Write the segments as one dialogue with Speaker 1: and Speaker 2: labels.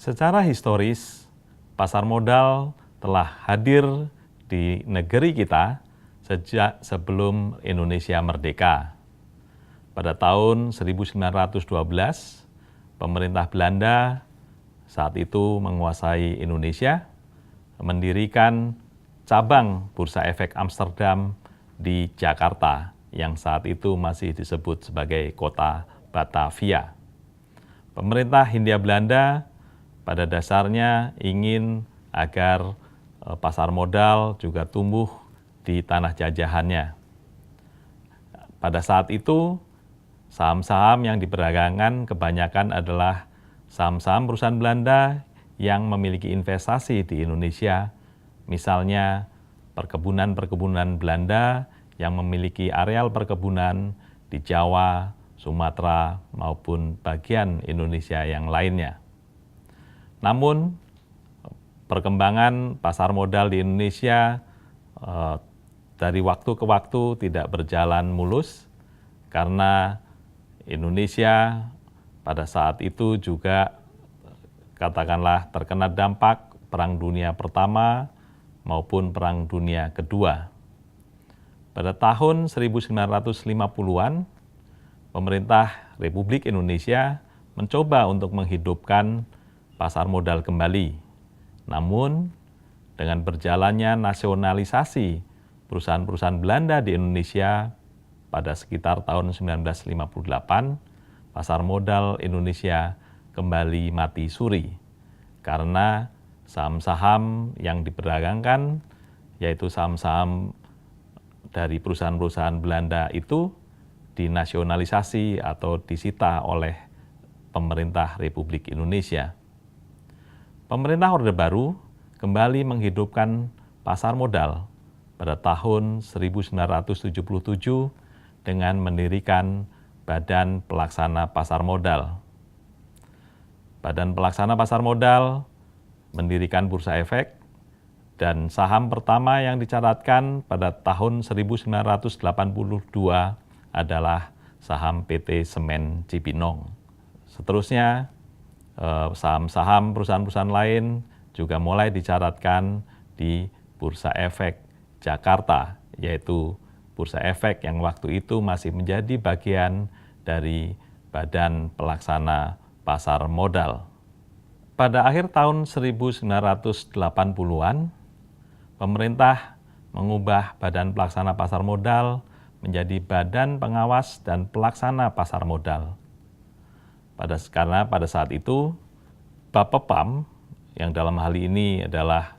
Speaker 1: Secara historis, pasar modal telah hadir di negeri kita sejak sebelum Indonesia merdeka. Pada tahun 1912, pemerintah Belanda saat itu menguasai Indonesia, mendirikan cabang Bursa Efek Amsterdam di Jakarta, yang saat itu masih disebut sebagai kota Batavia. Pemerintah Hindia Belanda pada dasarnya ingin agar pasar modal juga tumbuh di tanah jajahannya. Pada saat itu, saham-saham yang diperdagangkan kebanyakan adalah saham-saham perusahaan Belanda yang memiliki investasi di Indonesia, misalnya perkebunan-perkebunan Belanda yang memiliki areal perkebunan di Jawa, Sumatera, maupun bagian Indonesia yang lainnya. Namun, perkembangan pasar modal di Indonesia dari waktu ke waktu tidak berjalan mulus, karena Indonesia pada saat itu juga katakanlah terkena dampak Perang Dunia Pertama maupun Perang Dunia Kedua. Pada tahun 1950-an, pemerintah Republik Indonesia mencoba untuk menghidupkan pasar modal kembali. Namun, dengan berjalannya nasionalisasi perusahaan-perusahaan Belanda di Indonesia pada sekitar tahun 1958, pasar modal Indonesia kembali mati suri karena saham-saham yang diperdagangkan, yaitu saham-saham dari perusahaan-perusahaan Belanda itu dinasionalisasi atau disita oleh pemerintah Republik Indonesia. Pemerintah Orde Baru kembali menghidupkan pasar modal pada tahun 1977 dengan mendirikan Badan Pelaksana Pasar Modal. Badan Pelaksana Pasar Modal mendirikan Bursa Efek, dan saham pertama yang dicatatkan pada tahun 1982 adalah saham PT Semen Cipinang. Seterusnya, saham-saham perusahaan-perusahaan lain juga mulai dicatatkan di Bursa Efek Jakarta, yaitu Bursa Efek yang waktu itu masih menjadi bagian dari Badan Pelaksana Pasar Modal. Pada akhir tahun 1980-an, pemerintah mengubah Badan Pelaksana Pasar Modal menjadi Badan Pengawas dan Pelaksana Pasar Modal. Karena pada saat itu, Bapepam, yang dalam hal ini adalah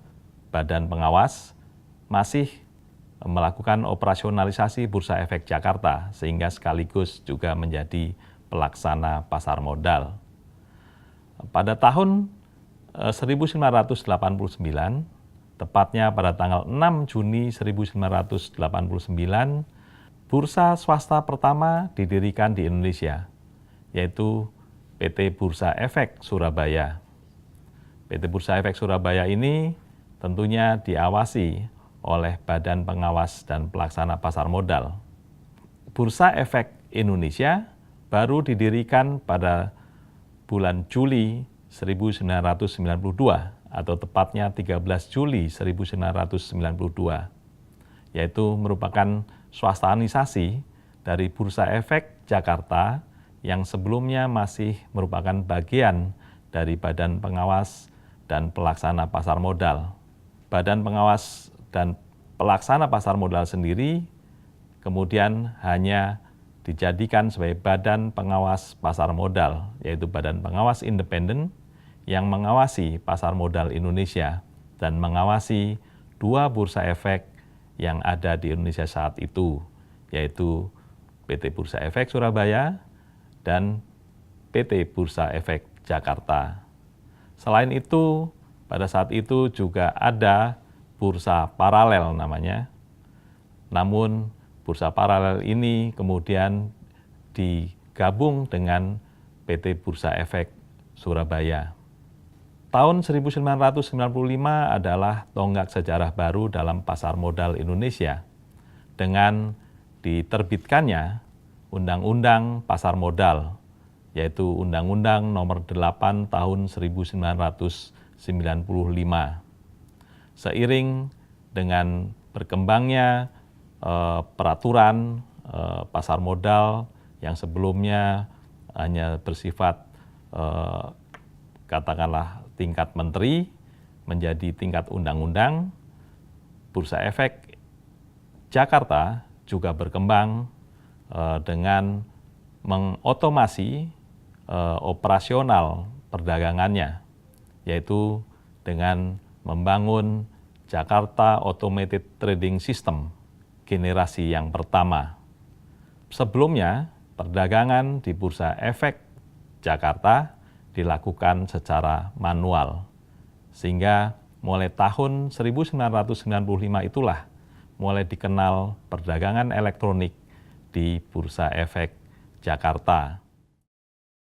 Speaker 1: Badan Pengawas, masih melakukan operasionalisasi Bursa Efek Jakarta, sehingga sekaligus juga menjadi pelaksana pasar modal. Pada tahun 1989, tepatnya pada tanggal 6 Juni 1989, bursa swasta pertama didirikan di Indonesia, yaitu PT Bursa Efek Surabaya. PT Bursa Efek Surabaya ini tentunya diawasi oleh Badan Pengawas dan Pelaksana Pasar Modal. Bursa Efek Indonesia baru didirikan pada bulan Juli 1992, atau tepatnya 13 Juli 1992, yaitu merupakan swastanisasi dari Bursa Efek Jakarta yang sebelumnya masih merupakan bagian dari Badan Pengawas dan Pelaksana Pasar Modal. Badan Pengawas dan Pelaksana Pasar Modal sendiri kemudian hanya dijadikan sebagai Badan Pengawas Pasar Modal, yaitu Badan Pengawas Independen yang mengawasi pasar modal Indonesia dan mengawasi dua bursa efek yang ada di Indonesia saat itu, yaitu PT Bursa Efek Surabaya dan PT Bursa Efek Jakarta. Selain itu, pada saat itu juga ada bursa paralel namanya. Namun, bursa paralel ini kemudian digabung dengan PT Bursa Efek Surabaya. Tahun 1995 adalah tonggak sejarah baru dalam pasar modal Indonesia dengan diterbitkannya Undang-Undang Pasar Modal yaitu Undang-Undang Nomor 8 Tahun 1995. Seiring dengan berkembangnya peraturan pasar modal yang sebelumnya hanya bersifat katakanlah tingkat menteri menjadi tingkat undang-undang, Bursa Efek Jakarta juga berkembang dengan mengotomasi operasional perdagangannya, yaitu dengan membangun Jakarta Automated Trading System generasi yang pertama. Sebelumnya, perdagangan di Bursa Efek Jakarta dilakukan secara manual, sehingga mulai tahun 1995 itulah mulai dikenal perdagangan elektronik di Bursa Efek Jakarta.